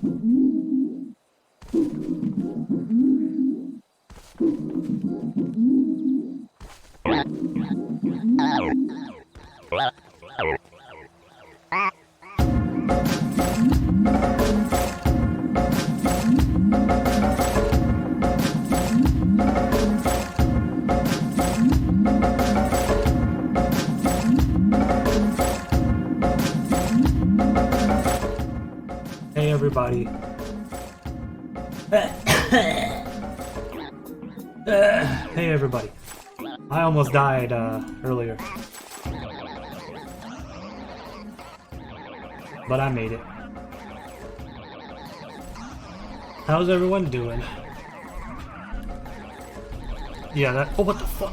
Hey everybody. Hey everybody. I almost died earlier. But I made it. How's everyone doing? Yeah, that. Oh, what the fuck?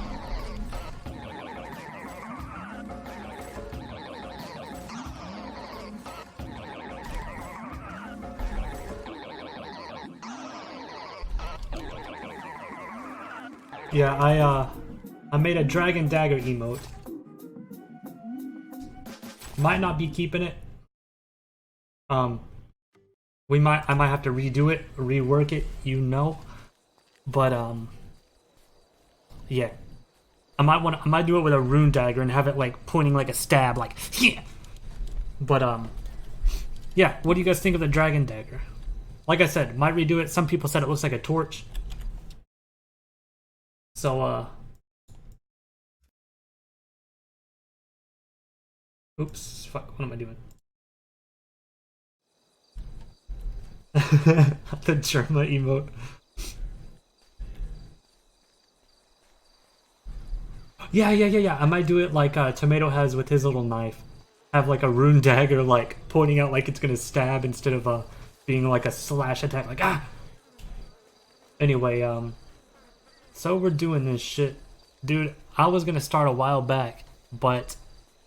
Yeah, I made a dragon dagger emote. Might not be keeping it. I might have to redo it, rework it, you know. But yeah. I might do it with a rune dagger and have it like pointing like a stab, like yeah. But yeah, what do you guys think of the dragon dagger? Like I said, might redo it. Some people said it looks like a torch. So oops, fuck, what am I doing? The Germa emote. Yeah. I might do it like Tomato has with his little knife. Have like a rune dagger like pointing out like it's gonna stab instead of being like a slash attack, like ah. Anyway, so we're doing this shit. Dude, I was gonna start a while back, but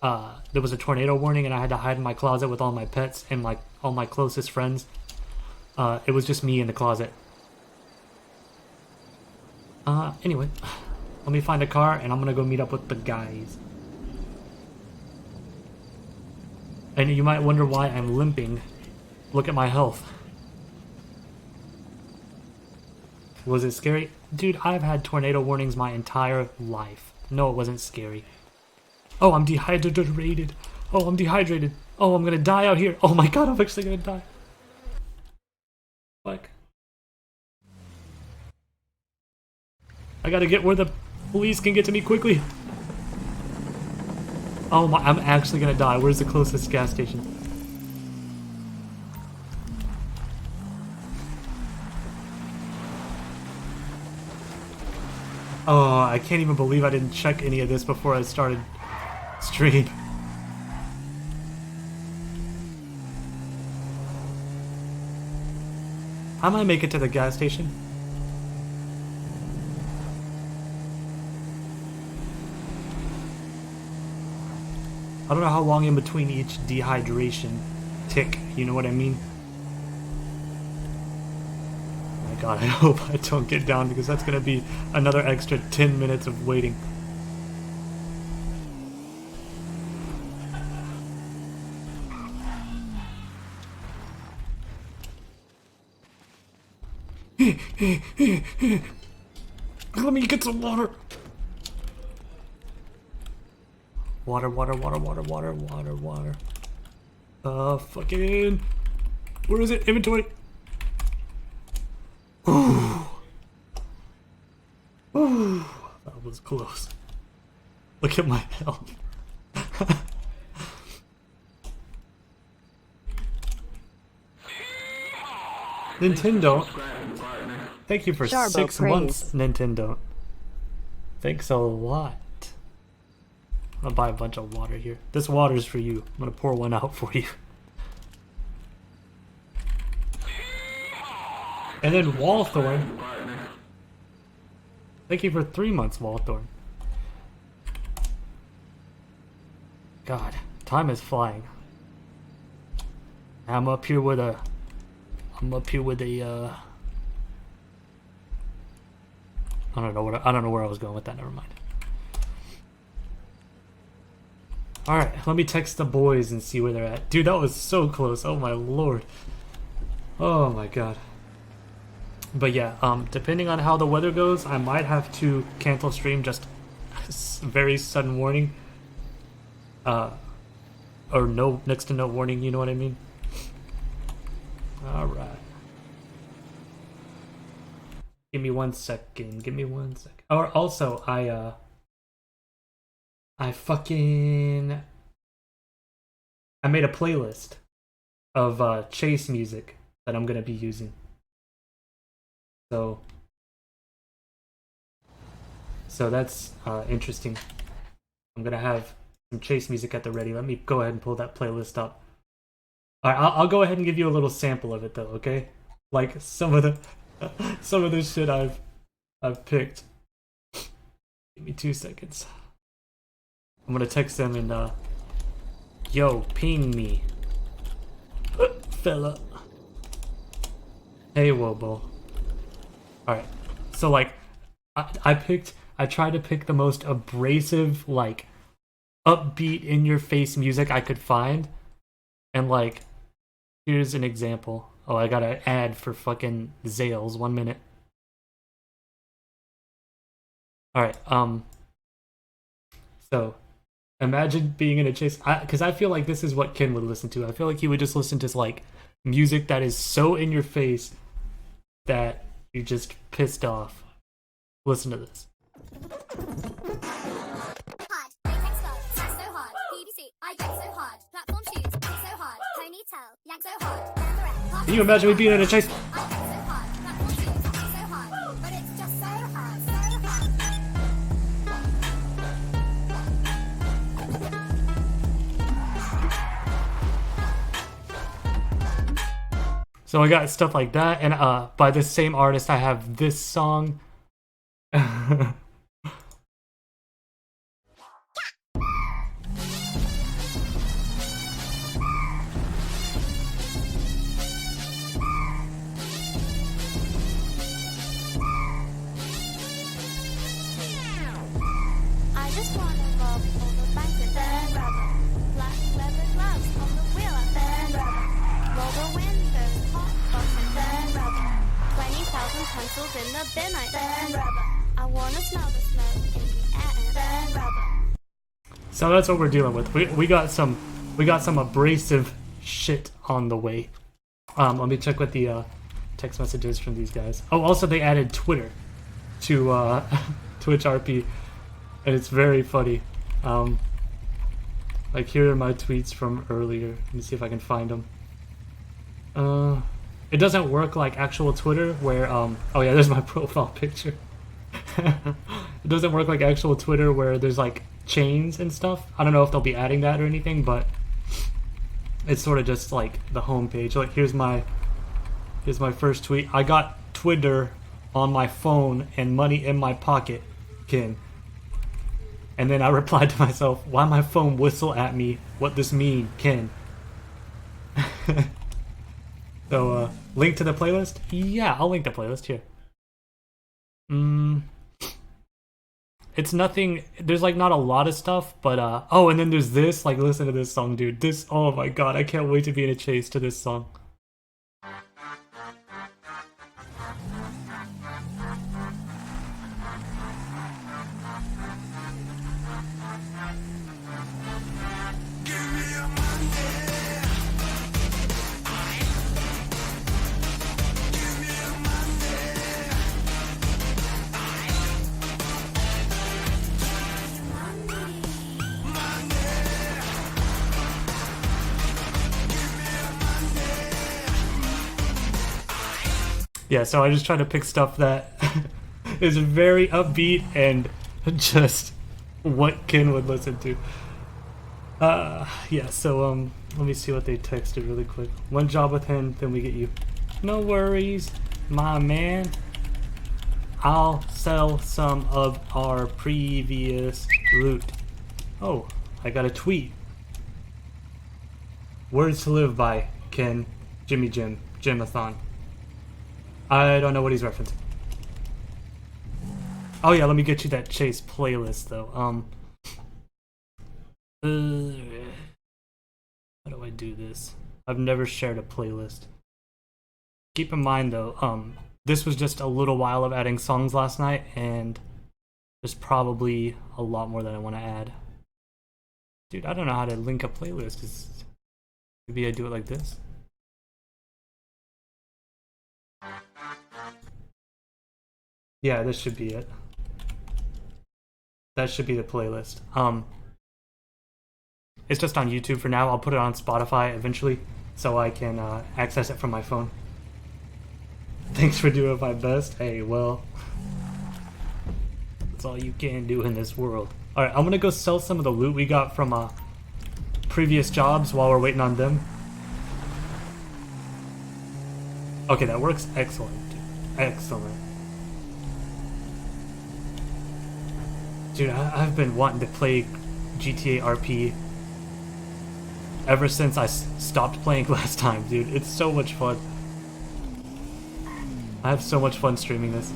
there was a tornado warning and I had to hide in my closet with all my pets and like all my closest friends. It was just me in the closet. Anyway, let me find a car and I'm gonna go meet up with the guys. And you might wonder why I'm limping. Look at my health. Was it scary? Dude, I've had tornado warnings my entire life. No, it wasn't scary. Oh, I'm dehydrated. Oh, I'm dehydrated. Oh, I'm gonna die out here. Oh my god, I'm actually gonna die. Fuck. I gotta get where the police can get to me quickly. Oh my, I'm actually gonna die. Where's the closest gas station? Oh, I can't even believe I didn't check any of this before I started stream. How might I make it to the gas station? I don't know how long in between each dehydration tick, you know what I mean? Oh my god, I hope I don't get down because that's gonna be another extra 10 minutes of waiting. Let me get some water. Water. Fucking. Where is it? Inventory. Ooh. Ooh. That was close. Look at my health. Nintendo. Thank you for Charborg 6 praise. months, Nintendo. Thanks a lot. I'm gonna buy a bunch of water here. This water's for you. I'm gonna pour one out for you. And then Wallthorn. Thank you for 3 months, Wallthorn. God, time is flying. I'm up here with a I don't know where I was going with that, never mind. Alright, let me text the boys and see where they're at. Dude, that was so close, oh my lord. Oh my god. But yeah, depending on how the weather goes, I might have to cancel stream. Just very sudden warning. Or no, next to no warning. You know what I mean? All right. Give me 1 second. Give me 1 second. Or also, I made a playlist of chase music that I'm gonna be using. So that's interesting. I'm gonna have some chase music at the ready. Let me go ahead and pull that playlist up. All right, I'll go ahead and give you a little sample of it though, okay? Like some of the shit I've picked. Give me 2 seconds. I'm gonna text them and yo, ping me, fella. Hey, Wobo. All right, so like, I tried to pick the most abrasive, like, upbeat, in-your-face music I could find, and like, here's an example. Oh, I got an ad for fucking Zales. 1 minute. All right. So, imagine being in a chase. Because I feel like this is what Ken would listen to. I feel like he would just listen to like music that is so in your face that you're just pissed off. Listen to this. Can you imagine me being in a chase? So I got stuff like that, and by the same artist, I have this song. So that's what we're dealing with. We got some abrasive shit on the way. Let me check what the text messages from these guys. Oh, also they added Twitter to Twitch RP, and it's very funny. Like here are my tweets from earlier. Let me see if I can find them. It doesn't work like actual Twitter where oh yeah, there's my profile picture. It doesn't work like actual Twitter where there's like chains and stuff. I don't know if they'll be adding that or anything, but it's sort of just like the homepage. Like here's my first tweet. I got Twitter on my phone and money in my pocket, Ken. And then I replied to myself, why my phone whistle at me? What this mean, Ken? So link to the playlist? Yeah, I'll link the playlist here. It's nothing, there's like not a lot of stuff, but oh, and then there's this, like listen to this song, dude. This, oh my god, I can't wait to be in a chase to this song. Yeah, so I just try to pick stuff that is very upbeat and just what Ken would listen to. Yeah, so let me see what they texted really quick. One job with him, then we get you. No worries, my man. I'll sell some of our previous loot. Oh, I got a tweet. Words to live by, Ken, Jimmy Jim, Jimathon. I don't know what he's referencing. Oh yeah, let me get you that chase playlist though. How do I do this? I've never shared a playlist. keep in mind though, this was just a little while of adding songs last night, and there's probably a lot more that I want to add. Dude, I don't know how to link a playlist. Maybe I do it like this. Yeah, this should be it. That should be the playlist. It's just on YouTube for now. I'll put it on Spotify eventually, so I can access it from my phone. Thanks for doing my best. Hey, well, that's all you can do in this world. Alright, I'm gonna go sell some of the loot we got from previous jobs while we're waiting on them. Okay, that works. Excellent. Excellent. Dude, I've been wanting to play GTA RP ever since I stopped playing last time, dude. It's so much fun. I have so much fun streaming this.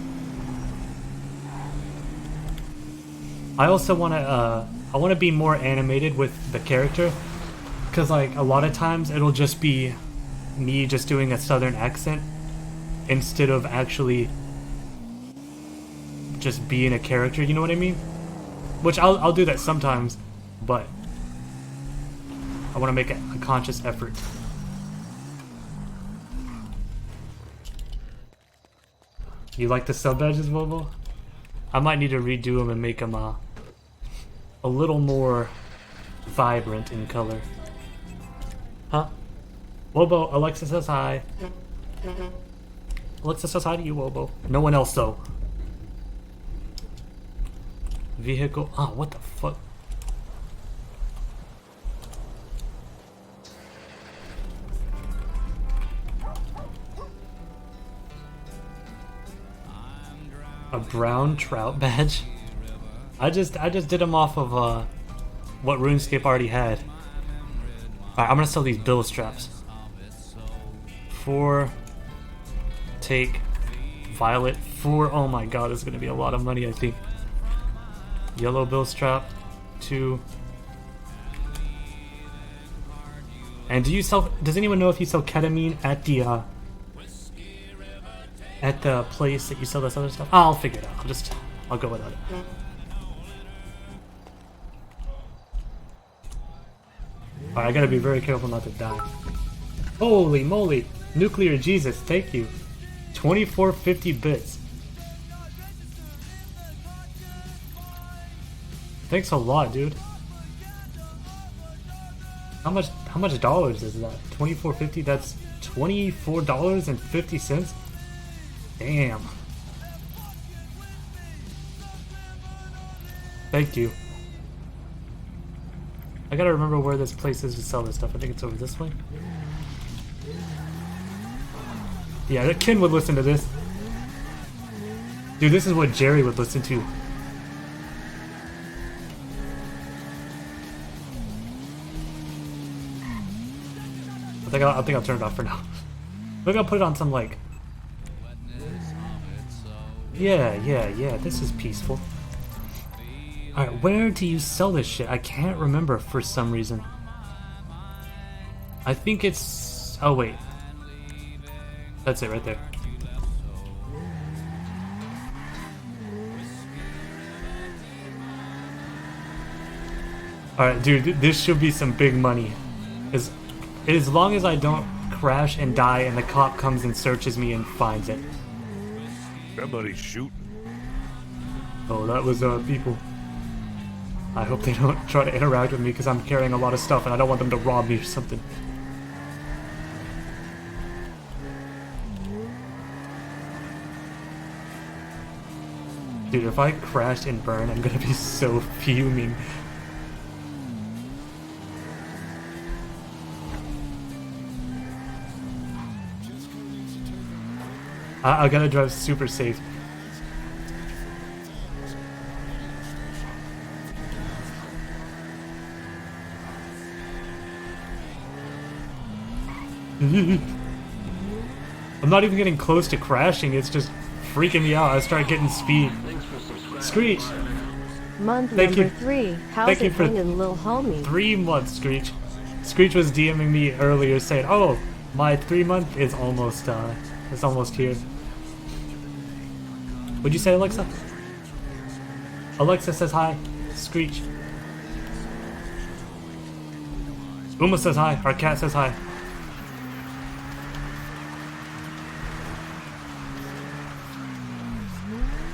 I also want to be more animated with the character, because like a lot of times it'll just be me just doing a southern accent instead of actually just being a character, you know what I mean? Which I'll do that sometimes, but I want to make a conscious effort. You like the sub badges, Wobo? I might need to redo them and make them a little more vibrant in color. Huh? Wobo, Alexa says hi. Alexa says hi to you, Wobo. No one else though. Vehicle. Oh, what the fuck? A brown trout badge? I just did them off of what RuneScape already had. Alright, I'm gonna sell these bill straps. 4 take violet 4. Oh my god, this is gonna be a lot of money, I think. Yellow bill strap 2. And does anyone know if you sell ketamine at the place that you sell this other stuff? Oh, I'll figure it out. I'll go without it. Alright, I gotta be very careful not to die. Holy moly! Nuclear Jesus, thank you. 2450 bits. Thanks a lot, dude. How much dollars is that? 2450? That's $24.50? Damn. Thank you. I gotta remember where this place is to sell this stuff. I think it's over this way. Yeah, Ken would listen to this. Dude, this is what Jerry would listen to. I think I'll turn it off for now. Maybe I'll put it on some like... Yeah, this is peaceful. Alright, where do you sell this shit? I can't remember for some reason. I think it's... Oh wait. That's it right there. Alright, dude, this should be some big money. As long as I don't crash and die and the cop comes and searches me and finds it. Somebody's shooting. Oh, that was people. I hope they don't try to interact with me because I'm carrying a lot of stuff and I don't want them to rob me or something. Dude, if I crash and burn, I'm gonna be so fuming. I gotta drive super safe. I'm not even getting close to crashing, it's just freaking me out. I start getting speed. Screech! Month Thank number you. 3. How's Thank you it for hanging, little homie? 3 months, Screech. Screech was DMing me earlier saying, oh, my 3 month is almost It's almost here. What'd you say, Alexa? Alexa says hi. Screech. Uma says hi. Our cat says hi.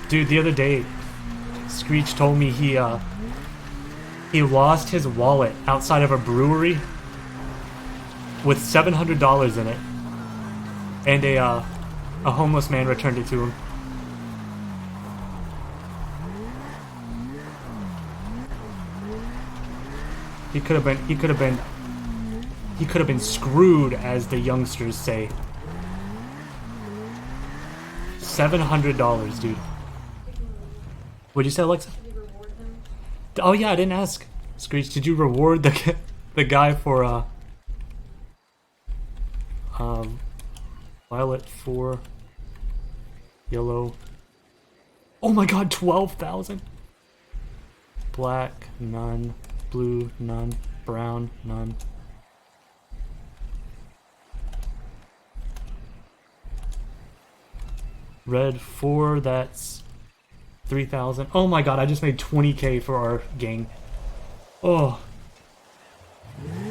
Dude, the other day, Screech told me he lost his wallet outside of a brewery with $700 in it, and a homeless man returned it to him. He could have been screwed, as the youngsters say. $700, dude. What'd you say, Alexa? Did you reward him? Oh yeah, I didn't ask. Screech, did you reward the guy for violet 4, yellow? Oh my god, 12,000. Black, none. Blue, none. Brown, none. Red 4, that's 3,000. Oh my god, I just made 20k for our gang. Oh.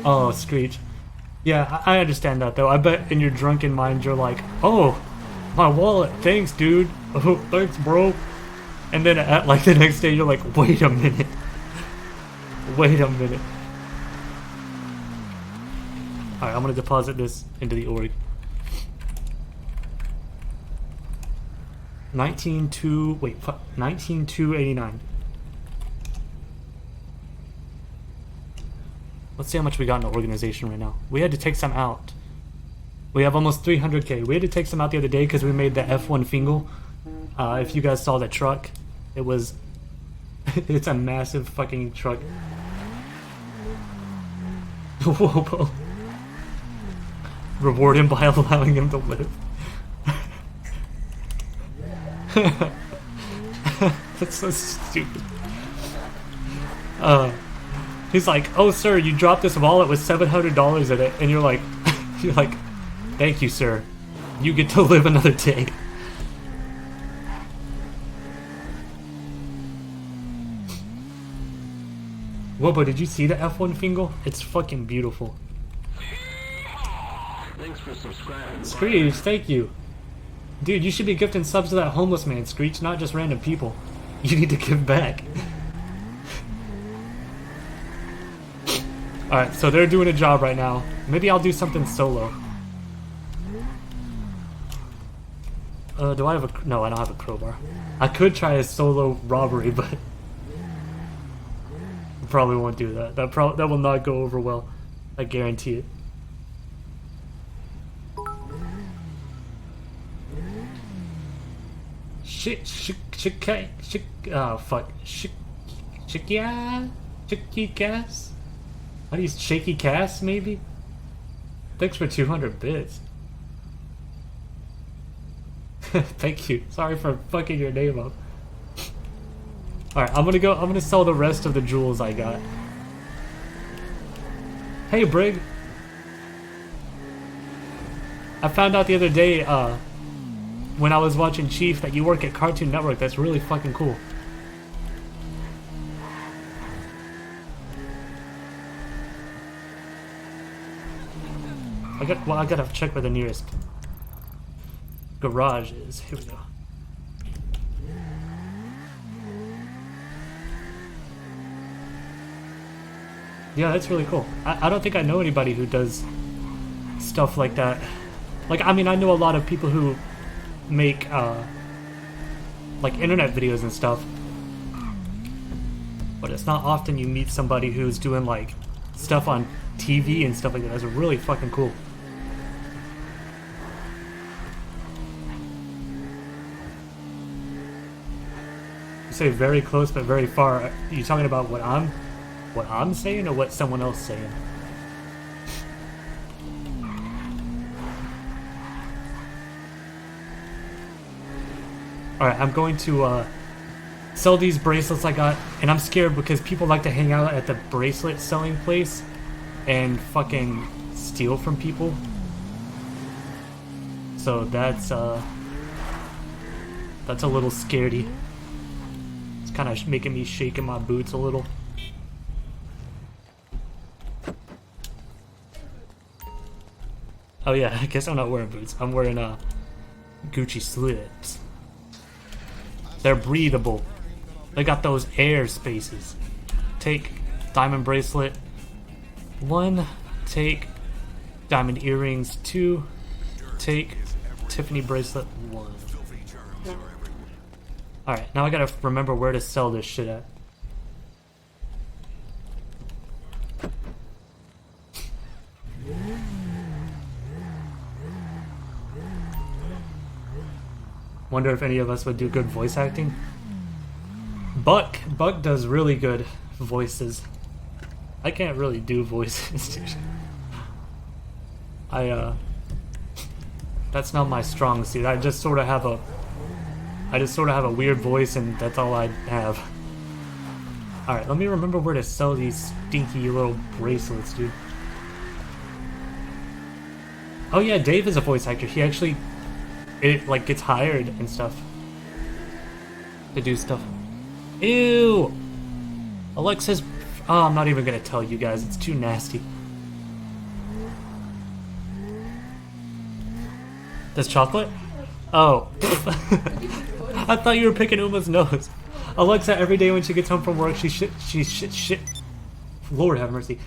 Oh, Screech. Yeah, I understand that though. I bet in your drunken mind you're like, oh, my wallet, thanks dude. Oh, thanks bro. And then at like the next day you're like, wait a minute. Wait a minute. Alright, I'm gonna deposit this into the org. 19,289. Let's see how much we got in the organization right now. We had to take some out. We have almost 300k. We had to take some out the other day because we made the F1 Fingal. If you guys saw the truck, it was... it's a massive fucking truck. Whoa. Reward him by allowing him to live. That's so stupid. He's like, oh sir, you dropped this wallet with $700 in it, and you're like, thank you sir, you get to live another day. Whoa, but did you see the F1 Fingal? It's fucking beautiful. Thanks for subscribing. Screech, thank you. Dude, you should be gifting subs to that homeless man, Screech, not just random people. You need to give back. Alright, so they're doing a job right now. Maybe I'll do something solo. Do I have a... No, I don't have a crowbar. I could try a solo robbery, but... I probably won't do that. That will not go over well. I guarantee it. Oh fuck. Shaky Cass? How do you Shaky Cass maybe? Thanks for 200 bits. Thank you. Sorry for fucking your name up. Alright, I'm gonna sell the rest of the jewels I got. Hey Brig. I found out the other day, when I was watching Chief, that you work at Cartoon Network. That's really fucking cool. I gotta check where the nearest garage is. Here we go. Yeah, that's really cool. I don't think I know anybody who does stuff like that. Like, I mean, I know a lot of people who make like internet videos and stuff, but it's not often you meet somebody who's doing like stuff on TV and stuff like that. That's really fucking cool. You say very close but very far. Are you talking about what I'm saying or what someone else saying? Alright, I'm going to sell these bracelets I got, and I'm scared because people like to hang out at the bracelet selling place and fucking steal from people. So that's a little scaredy. It's kind of making me shake in my boots a little. Oh yeah, I guess I'm not wearing boots. I'm wearing Gucci slips. They're breathable. They got those air spaces. Take diamond bracelet 1. Take diamond earrings 2. Take Tiffany bracelet 1. Alright, now I gotta remember where to sell this shit at. Wonder if any of us would do good voice acting. Buck does really good voices. I can't really do voices, dude. That's not my strong suit. I just sort of have a weird voice, and that's all I have. Alright, let me remember where to sell these stinky little bracelets, dude. Oh yeah, Dave is a voice actor. He actually like gets hired and stuff to do stuff. Ew! Alexa's... Oh, I'm not even gonna tell you guys. It's too nasty. This chocolate? Oh. I thought you were picking Uma's nose. Alexa, every day when she gets home from work, she shit. Lord have mercy.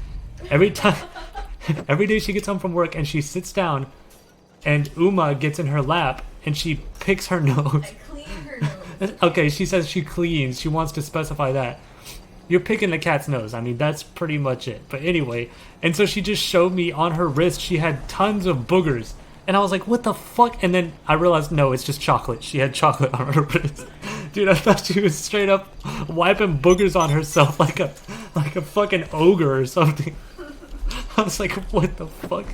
Every day she gets home from work and she sits down, and Uma gets in her lap and she picks her nose. I clean her nose. Okay, she says she cleans. She wants to specify that. You're picking the cat's nose. I mean, that's pretty much it. But anyway, and so she just showed me on her wrist she had tons of boogers. And I was like, what the fuck? And then I realized, no, it's just chocolate. She had chocolate on her wrist. Dude, I thought she was straight up wiping boogers on herself like a fucking ogre or something. I was like, what the fuck?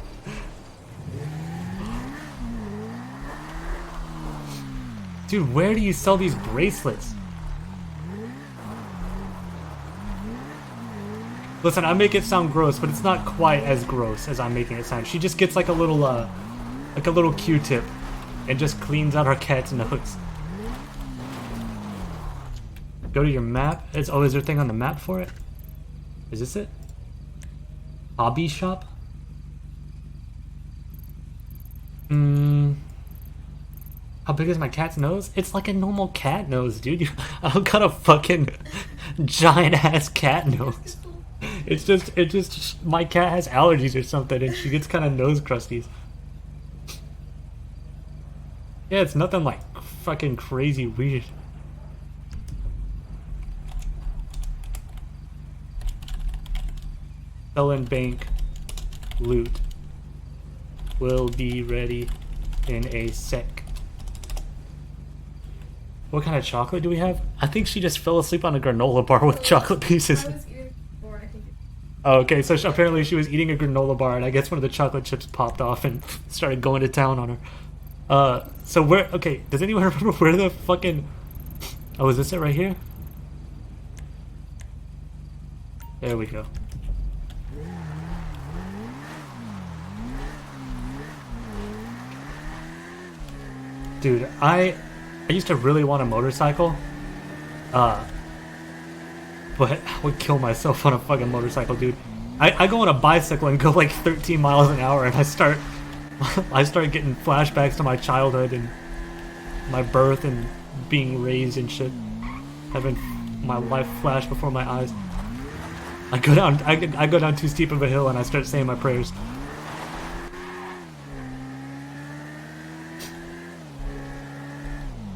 Dude, where do you sell these bracelets? Listen, I make it sound gross, but it's not quite as gross as I'm making it sound. She just gets like a little Q-tip and just cleans out her cat's nose. Go to your map. Is there a thing on the map for it? Is this it? Hobby shop? How big is my cat's nose? It's like a normal cat nose, dude. I don't got a fucking giant ass cat nose. It's just my cat has allergies or something, and she gets kind of nose crusties. Yeah, it's nothing like fucking crazy weird. Sell and bank loot will be ready in a sec. What kind of chocolate do we have? I think she just fell asleep on a granola bar with chocolate pieces. I was eating before, I think. Oh, okay, so apparently she was eating a granola bar, and I guess one of the chocolate chips popped off and started going to town on her. So where... Okay, does anyone remember where the fucking... Oh, is this it right here? There we go. Dude, I used to really want a motorcycle. But I would kill myself on a fucking motorcycle, dude. I go on a bicycle and go like 13 miles an hour, and I start getting flashbacks to my childhood and my birth and being raised and shit. Having my life flash before my eyes. I go down too steep of a hill and I start saying my prayers.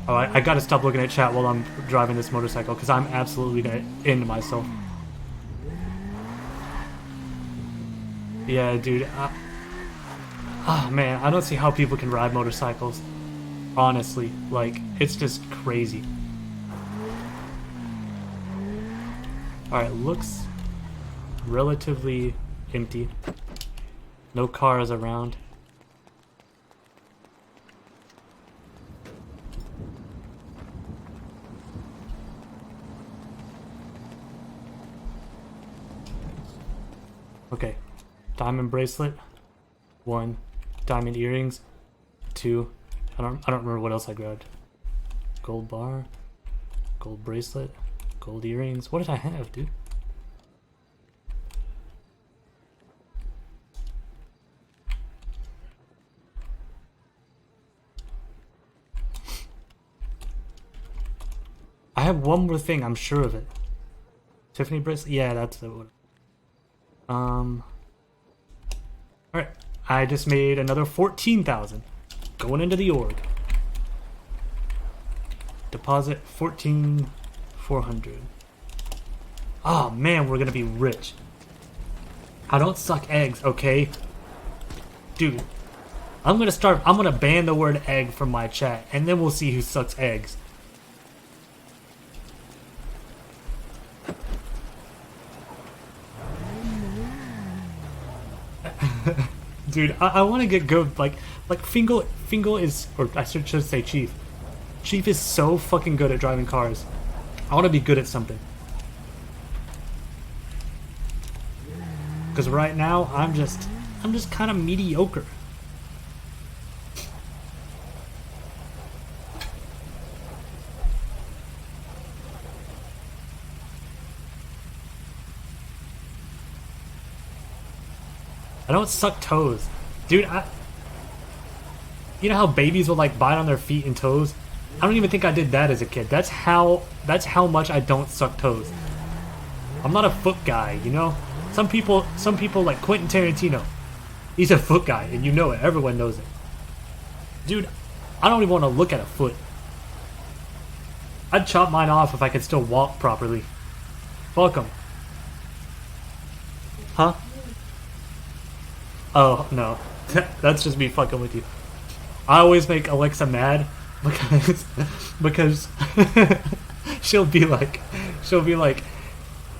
Oh, I gotta stop looking at chat while I'm driving this motorcycle, because I'm absolutely gonna end myself. Yeah, dude. Oh, man, I don't see how people can ride motorcycles. Honestly, like, it's just crazy. Alright, looks relatively empty. No cars around. Okay, diamond bracelet, 1, diamond earrings, 2. I don't remember what else I grabbed. Gold bar, gold bracelet, gold earrings. What did I have, dude? I have one more thing, I'm sure of it. Tiffany bracelet? Yeah, that's it. Alright. I just made another 14,000. Going into the org. Deposit 14,400. Oh man, we're gonna be rich. I don't suck eggs, okay? Dude. I'm gonna ban the word egg from my chat, and then we'll see who sucks eggs. Dude, I want to get good. Like Fingal is, or I should say Chief. Chief is so fucking good at driving cars. I want to be good at something. Because right now, I'm just kind of mediocre. I don't suck toes. Dude, you know how babies will like bite on their feet and toes? I don't even think I did that as a kid. That's how much I don't suck toes. I'm not a foot guy, you know? Some people like Quentin Tarantino. He's a foot guy, and you know it. Everyone knows it. Dude, I don't even want to look at a foot. I'd chop mine off if I could still walk properly. Fuck 'em. Huh? Oh, no. That's just me fucking with you. I always make Alexa mad because she'll be like,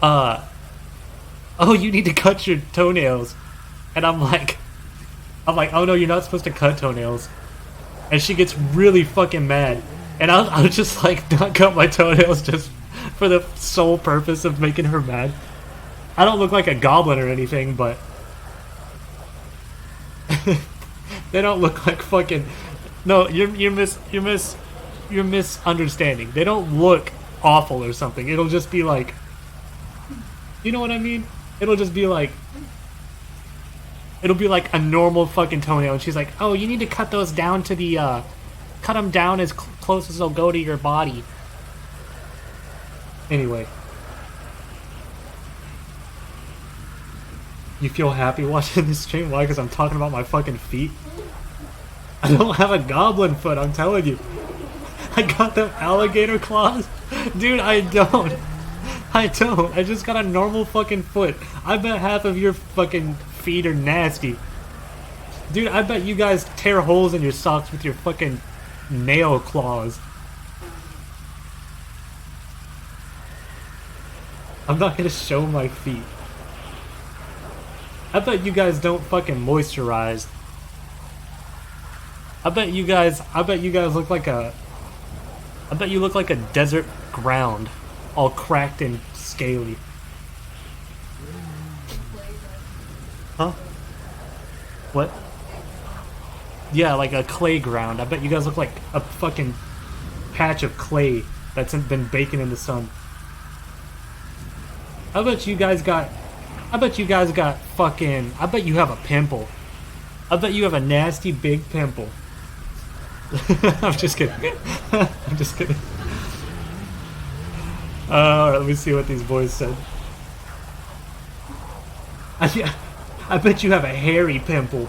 oh, you need to cut your toenails. And I'm like, oh no, you're not supposed to cut toenails. And she gets really fucking mad. And I'll just like not cut my toenails just for the sole purpose of making her mad. I don't look like a goblin or anything, but they don't look like fucking. No, you're misunderstanding. They don't look awful or something. It'll just be like, you know what I mean? It'll just be like, it'll be like a normal fucking toenail, and she's like, oh, you need to cut those down to the, cut them down as close as they'll go to your body. Anyway. You feel happy watching this stream? Why? Because I'm talking about my fucking feet? I don't have a goblin foot, I'm telling you. I got them alligator claws. Dude, I don't. I just got a normal fucking foot. I bet half of your fucking feet are nasty. Dude, I bet you guys tear holes in your socks with your fucking nail claws. I'm not gonna show my feet. I bet you guys don't fucking moisturize. I bet you guys look like a desert ground, all cracked and scaly. Huh? What? Yeah, like a clay ground. I bet you guys look like a fucking patch of clay that's been baking in the sun. I bet you guys got fucking. I bet you have a pimple. I bet you have a nasty big pimple. I'm just kidding. I'm just kidding. Alright, let me see what these boys said. I bet you have a hairy pimple.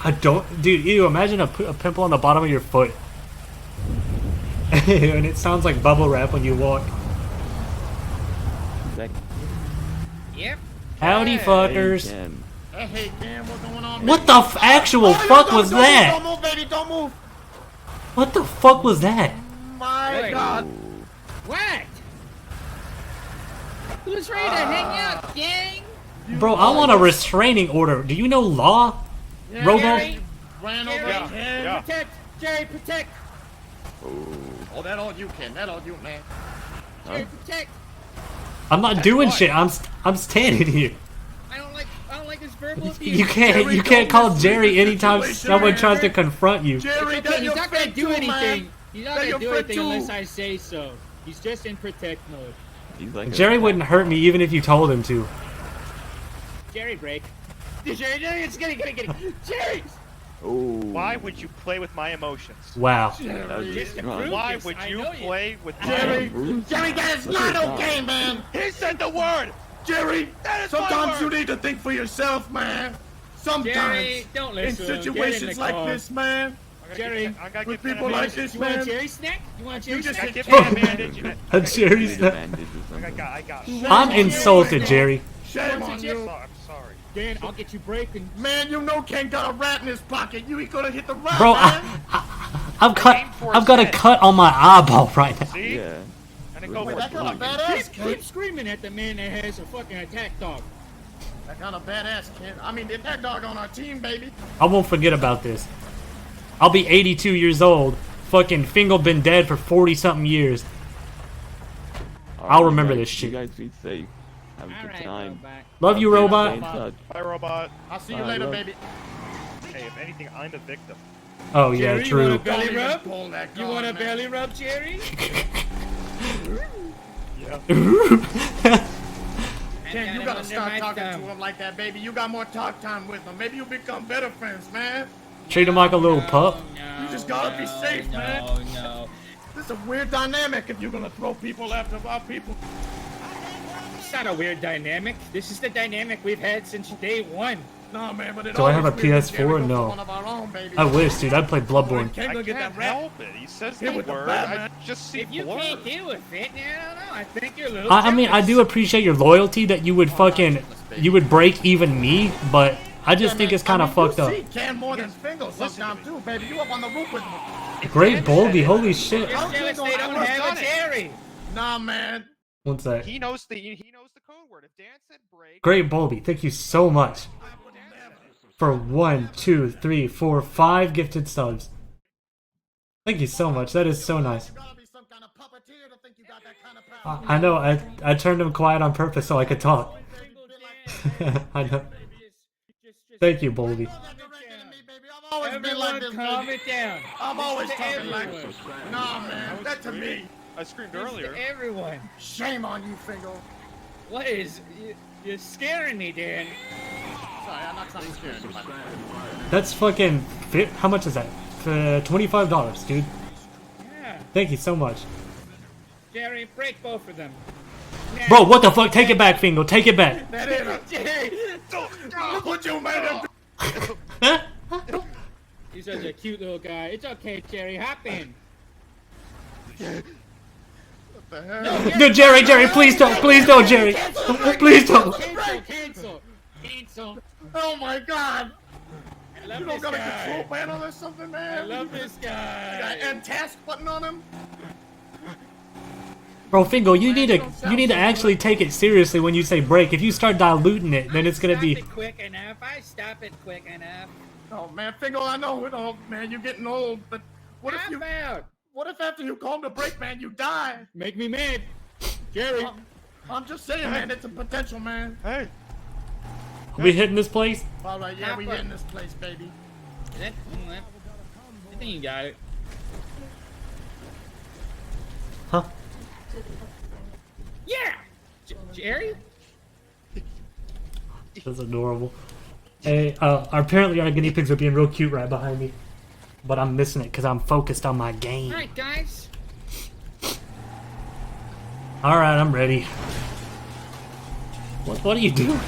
I don't. Dude, ew, imagine a pimple on the bottom of your foot. And it sounds like bubble wrap when you walk. Yep. Howdy, fuckers. Hey, Ken, what's going on? What the actual fuck was that? Don't move, baby, don't move. What the fuck was that? My God. What? Who's ready to hang out, gang? Bro, I want a restraining order. Do you know law? Yeah, Robo? Gary, ran over. Yeah, Ken, yeah. protect. Jerry, protect. Oh, that all you, Ken. That all you, man. Jerry, protect. I'm not doing shit. I'm standing here. I don't like this verbal abuse. You can't call Jerry anytime someone tries to confront you. Jerry, Okay, that's he's your not gonna friend do too, anything. man. He's not They're gonna do your friend anything too. unless I say so. He's just in protect mode. He's like Jerry wouldn't hurt me even if you told him to. Jerry, break. Jerry, it's getting. Jerry! Why would you play with my emotions? Wow. Just to prove Why this, would I you know play with Jerry, my Jerry, that is not okay, man. He said the word! Jerry, That is my sometimes you word. need to think for yourself, man. Sometimes, Jerry, don't in listen to him. Get in situations the like car. this, man, Jerry, I gotta with get people like this, you want a man, Jerry snack? You want a Jerry you just snack? Give me a bandage. A Jerry's not. I got it. I'm insulted, Jerry. shame on I'm you. sorry. Dan, I'll get you breaking. Man, you know Ken got a rat in his pocket. You ain't gonna hit the rat, Bro, man. I've got a cut on my eyeball right now. See? Yeah. And it goes Wait, that kind of Keep, badass, Ken. keep screaming at the man that has a fucking attack dog. That kind of badass, Ken. I mean, the attack dog on our team, baby. I won't forget about this. I'll be 82 years old. Fucking Fingal been dead for 40-something years. I'll remember this shit. You guys be safe. Have a good Alright, time. back. Love you, Stay in robot. touch. Bye, robot. I'll see you Bye, later, love. baby. Hey, if anything, I'm the victim. Oh yeah, Jerry, you want a true. belly Don't even rub? pull that You gun, want a man. belly rub, Jerry? Ken, you gotta stop talking to him like that, baby. You got more talk time with him. Maybe you become better friends, man. Treat him like a little pup. You just gotta be safe, man. No. This is a weird dynamic if you're gonna throw people after our people. It's not a weird dynamic. This is the dynamic we've had since day one. Nah, man, but it Do I have always a weird when PS4? Jerry goes No. for one of our own, baby. I wish, dude. I'd play Bloodborne. Can't I go get can't that rat. help it. He says Hit the with the word. bat, I man. just see If you blur. can't deal with it, I don't know. I think you're a little. I mean, I do jealous. appreciate your loyalty that you would fucking, you would break even me, but I just think it's kind of fucked up. You see Ken more than Fingal sometimes too, baby. You up on the roof with me. Great Bolby, holy shit. You're jealous they don't have a Jerry. Nah, man. One sec. He knows the code word. If Dan said break, Great Bolby, thank you so much for 1, 2, 3, 4, 5 gifted subs. Thank you so much. That is so nice. You gotta be some kind of puppeteer to think you got that kind of power. I know. I turned him quiet on purpose so I could talk. I know. Thank you, Bolby. I've always been like Everyone, this, calm baby. it down. I'm always To talking like everyone. this. Nah, man. That to me. I screamed This earlier. to everyone. Shame on you, Fingal. What is? You're scaring me, Dan. Sorry, I'm not trying to scare anybody. That's fucking. How much is that? $25, dude. Yeah. Thank you so much. Jerry, break both of them. Now. Bro, what the fuck? Take it back, Fingal. Take it back. That ain't a Jerry! Look what you made him do. He's such a cute little guy. It's okay, Jerry. Hop in. What the hell? No, Jerry, please don't, Jerry. Please don't. Cancel. Oh my God. I love You this don't got a guy. control panel or something, man? I love this You got guy. an task button on him? Bro, Fingal, you need to actually take it seriously when you say break. If you start diluting it, then it's gonna Stop be. it quick enough. I stop it quick enough. Oh man, Fingal, I know it all, man. You're getting old, but what if Hop you? out. What if after you call the break, man, you die? Make me mad. Jerry. I'm just saying, man. It's a potential, man. Hey, Are we hitting this place? All right, yeah, we Papa. getting this place, baby. I think you got it. Huh? Yeah! Jerry? That's adorable. Hey, apparently our guinea pigs are being real cute right behind me. But I'm missing it because I'm focused on my game. Alright, guys. Alright, I'm ready. What are you doing?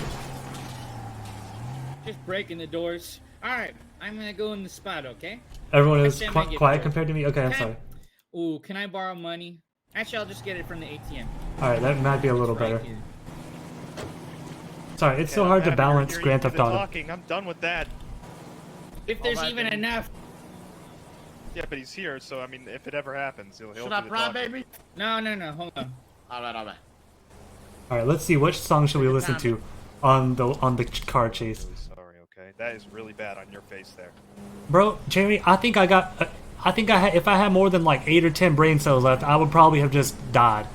Just breaking the doors. Alright, I'm gonna go in the spot, okay? Everyone is Actually, I might get quiet bored. compared to me? Okay, I'm Okay. sorry. Ooh, can I borrow money? Actually, I'll just get it from the ATM. Alright, that might be a little Right better. here. Sorry, it's so yeah, hard to I'm balance here, Grand you do Theft the Auto. talking. I'm done with that. If there's Alright, even then. enough. Yeah, but he's here, so I mean, if it ever happens, he'll Should do I the pry, talking. baby? No, hold on. All right. Alright, let's see. Which song should we listen to on the car chase? Really sorry, okay? That is really bad on your face there. Bro, Jeremy, I think if I had more than like 8 or 10 brain cells left, I would probably have just died.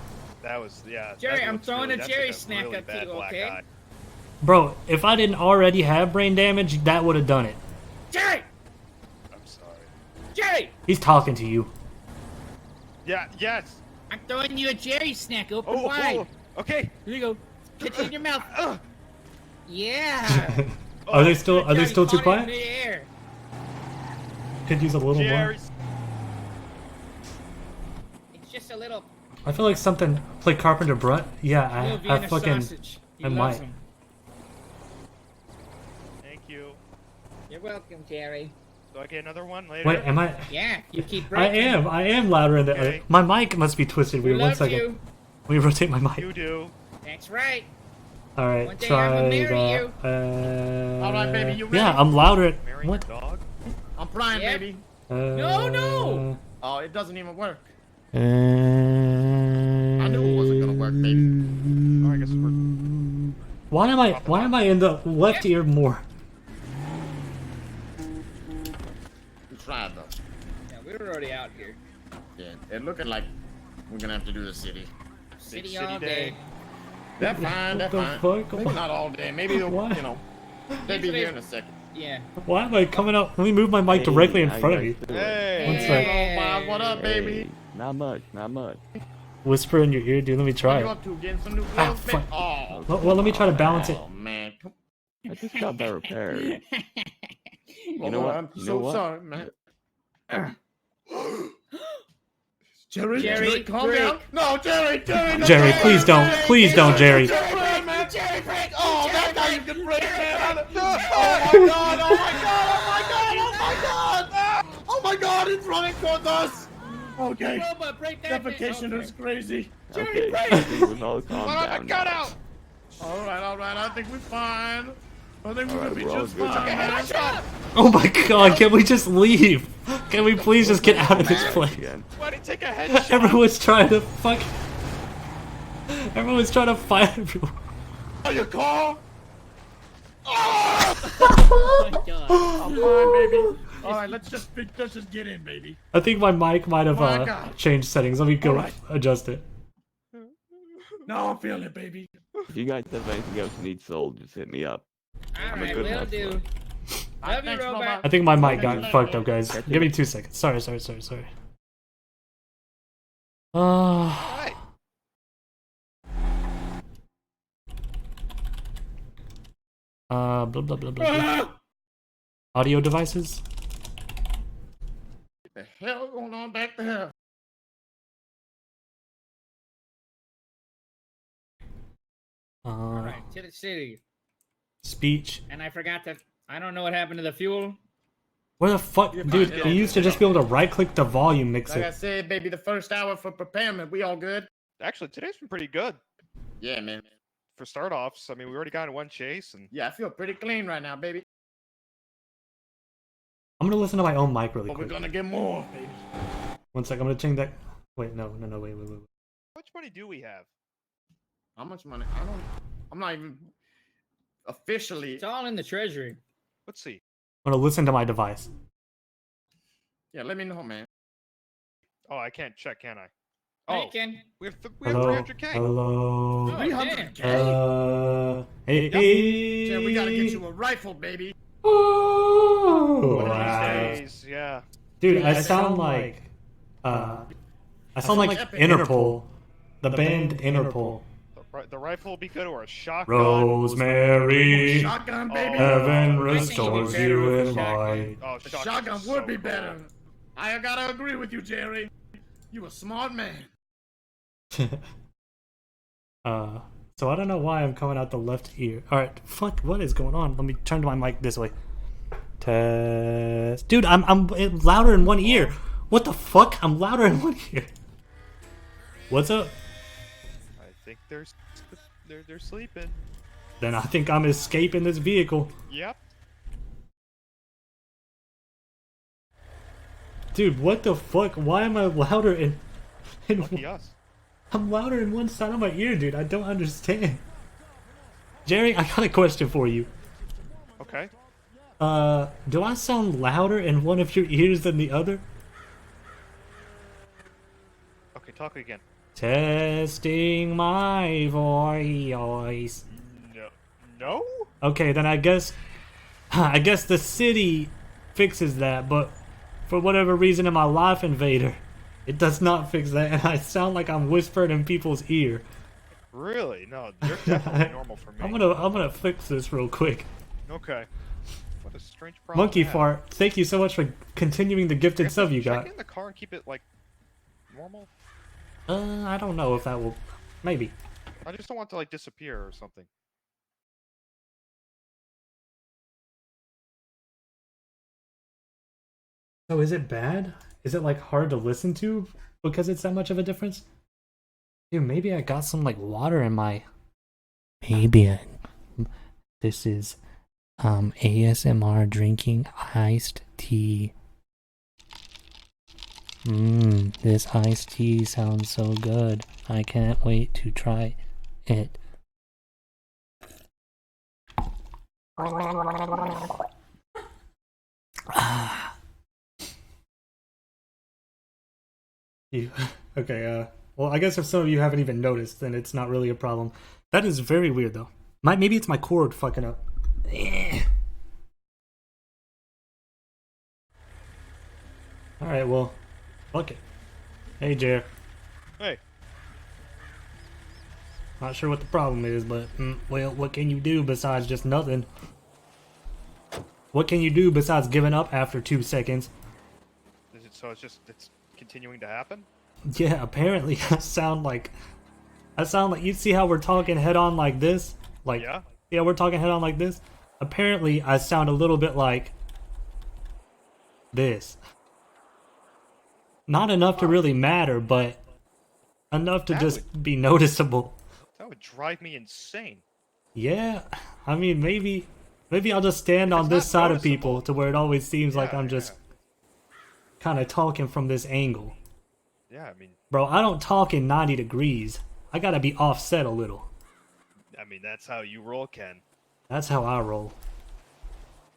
That was, yeah. Jerry, that I'm looks throwing really, a that's Jerry like snack really up to bad you, black okay? eye. Bro, if I didn't already have brain damage, that would have done it. Jerry! I'm sorry. Jerry! He's talking to you. Yeah. Yes. I'm throwing you a Jerry snack. Open Oh. wide. Oh. Okay. Here you go. Catch it in your mouth. Yeah. Are they still too Caught it in quiet? midair. Could use a little more. Jerry. It's just a little I feel like something play Carpenter Brut. Yeah, little I Vienna fucking sausage. He I loves might. 'em. Thank you. You're welcome, Jerry. Do I get another one later? Wait, am I? Yeah, you keep I breaking. am louder in the. Okay. My mic must be twisted We weird. One love second. you. Let me rotate my mic. You do. That's right. All right, One day try I'ma marry that. you. All right, baby, you ready? Yeah, I'm louder. Marrying What? your dog? I'm flying, Yep. baby. No. Oh, it doesn't even work. I I knew it wasn't gonna work, baby. Oh, I guess we're. Why am I in the left ear more? We tried though. Yeah, we were already out here. Yeah, it looking like we're gonna have to do the city. City city all day. day. That's fine. That's What the fine. fuck? Maybe not all day. Maybe they'll, Why? you know, they'll be here in a second. Yeah. Why am I coming up? Let me move my mic directly in How front of guys you. doing? Hey. One sec. Hello, Bob. What up, baby? Hey, not much, not much. Whisper in your ear, dude. Let me What try you it. up to? Getting some new Ah, clothes, fuck. man? Oh, Well, let me try to balance it. oh man. Come I just got that repaired. on. know what? I'm You so know what? sorry, man. Jerry, Jerry, calm break. down. No, Jerry, no, Jerry, please don't. Please don't, Jerry. Jerry, man, Jerry, break. Oh, that's how you can break, man. Oh my god, oh my god, oh my god, oh my god. Oh my god, it's running towards us. Okay. Robot, break that thing. Defecation Okay. is crazy. Okay, I think we've all calmed Well, I down got now. out. All right, I think we're fine. I think we're All right, gonna be we're all just good. fine, man. Oh my god, can we just leave? Can we please just get out of this place? Again. Why did he take a headshot? Everyone's trying to fuck. Everyone's trying to fight everyone. Oh, your car? Oh my god. I'm fine, baby. All right, let's just get in, baby. I think my mic might have My God. changed settings. Let me go Alright. adjust it. Now I'm feeling it, baby. If you guys have anything else you need sold, just hit me up. I'm a Alright, good will hustler. do. Love you, Thanks, Robot. I think my mic got Okay. fucked up, guys. Catch Give me you. 2 seconds. Sorry. Alright. Blah blah blah blah. blah. Audio devices. What the hell going on back there? Alright, to the city. Speech. And I forgot to. I don't know what happened to the fuel. Where the fuck, You're dude? fine, You used to just be able to right click the volume Like I mixer. said, baby, the first hour for preparation, we all good? Actually, today's been pretty good Yeah, man. for start offs. I mean, we already got in one chase, and Yeah, I feel pretty clean right now, baby. I'm gonna listen to my own mic really But we're quick. gonna get more, baby. 1 sec. I'm gonna change that. Wait, no, wait. how much money do we have? How much money? I'm not even officially. It's all in the treasury. Let's see. I'm gonna listen to my device. Yeah, let me know, man. Oh, I can't check, can I? Oh, Bacon. we have we have Hello. 300k. Hello. Oh, 300K? Hey. Yeah, we gotta get you a rifle, baby. Oh, One of wow. these days, yeah. Dude, I sound like I sound like Interpol, the band Interpol. The rifle will be good, or a shotgun. Rosemary, Shotgun, baby. heaven I think it'd be restores better you with a in shotgun. light. Oh, The shotgun shotgun is would so be cool. better. I gotta agree with you, Jerry. You a smart man. So I don't know why I'm coming out the left ear. All right, fuck, what is going on? Let me turn my mic this way. Test, dude. I'm louder in one ear. What the fuck? I'm louder in one ear. What's up? I think they're sleeping. Then I think I'm escaping this vehicle. Yep. Dude, what the fuck? Why am I louder in Lucky us. I'm louder in one side of my ear, dude. I don't understand. Jerry, I got a question for you. Okay. Do I sound louder in one of your ears than the other? Okay, talk again. Testing my voice. No. No? Okay, then I guess the city fixes that, but for whatever reason in my Life Invader, it does not fix that, and I sound like I'm whispering in people's ear. Really? No, you're definitely normal for me. I'm gonna fix this real quick. Okay. What a strange problem. Monkey to have. fart, thank you so much for continuing the gifted sub you Check got. in the car and keep it like normal. I don't know if that will, maybe. I just don't want it to like disappear or something. So is it bad? Is it like hard to listen to because it's that much of a difference? Dude, maybe I got some like water in my. This is ASMR drinking iced tea. This iced tea sounds so good. I can't wait to try it. Okay, well, I guess if some of you haven't even noticed, then it's not really a problem. That is very weird, though. Maybe it's my cord fucking up. Alright, well, fuck it. Hey, Jer. Hey. Not sure what the problem is, but, well, what can you do besides just nothing? What can you do besides giving up after 2 seconds? Is it so? It's continuing to happen. Yeah, apparently I sound like you see how we're talking head on like this? Like yeah, we're talking head on like this. Apparently I sound a little bit like this. Not enough to really matter, but enough to That just be noticeable. That would drive me insane. Yeah, I mean maybe I'll just stand on this side of people to where it always seems like I'm just kind of talking from this angle. Yeah, I mean, Bro, I don't talk in 90 degrees. I gotta be offset a little. that's how you roll, Ken. That's how I roll.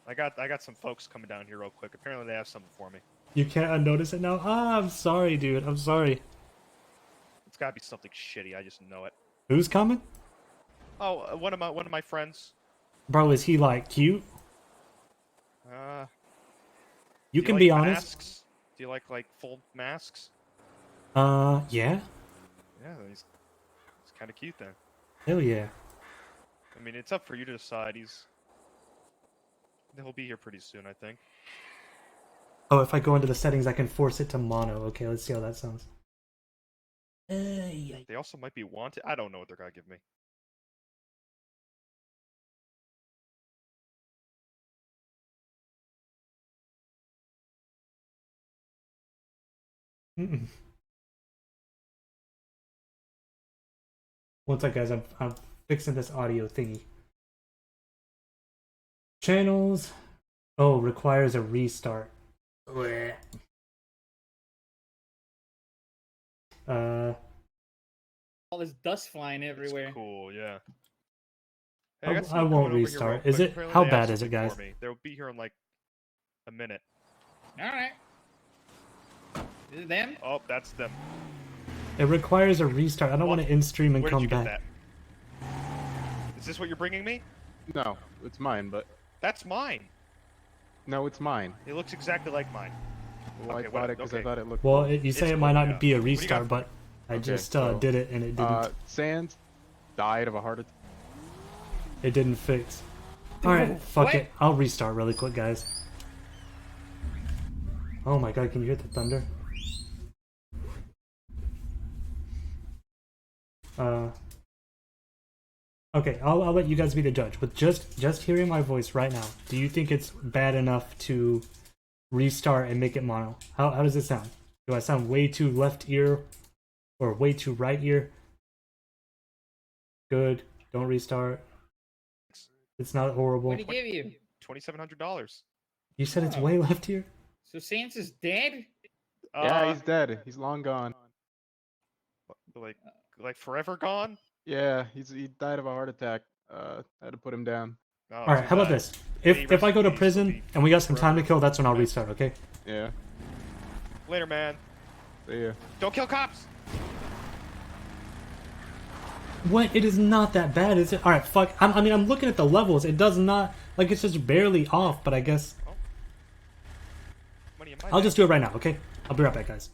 I got some folks coming down here real quick. Apparently they have something for me. You can't unnotice it now? I'm sorry, dude. I'm sorry. It's gotta be something shitty. I just know it. Who's coming? Oh, one of my friends. Bro, is he like cute? You Do can like be honest. masks? Do you like full masks? Yeah. Yeah, he's kind of cute then. Hell yeah. I mean, it's up for you to decide. He'll be here pretty soon, I think. Oh, if I go into the settings, I can force it to mono. Okay, let's see how that sounds. They also might be wanted. I don't know what they're gonna give me. One sec, guys. I'm fixing this audio thingy. Channels. Oh, requires a restart. Blech. All this dust flying everywhere. It's cool, yeah. I won't restart. Is it? How bad is it, guys? They'll be here in like a minute. All right. Is it them? Oh, that's them. It requires a restart. I don't want to in stream and Where come did you get back. that? Is this what you're bringing me? No, it's mine, but That's mine. no, it's mine. It looks exactly like mine. Well, Okay, I bought it because I okay. thought it looked. Well, cool. you say It's it might cool, not yeah. be a What do you restart, got? but I Okay, just so, did it and it didn't. Sans died of a heart attack. It didn't fix. All right, fuck What? it. I'll restart really quick, guys. Oh my god, can you hear the thunder? Okay, I'll let you guys be the judge. With just hearing my voice right now, do you think it's bad enough to restart and make it mono? How does it sound? Do I sound way too left ear or way too right ear? Good. Don't restart. It's not horrible. What did he give you? $2,700. You said it's Oh. way left ear? So Sans is dead? Yeah, he's dead. He's long gone. Like forever gone. Yeah, he died of a heart attack. I had to put him down. Oh, All right, too how about bad. this? Hey, If I go to recipes will prison be and we got some time to forever. kill, that's when I'll restart, okay? Yeah. Later, man. See ya. Don't kill cops. What? It is not that bad, is it? Alright, fuck. I mean, I'm looking at the levels. It does not... Like, it's just barely off, but I guess... Money in my I'll bag. just do it right now, okay? I'll be right back, guys.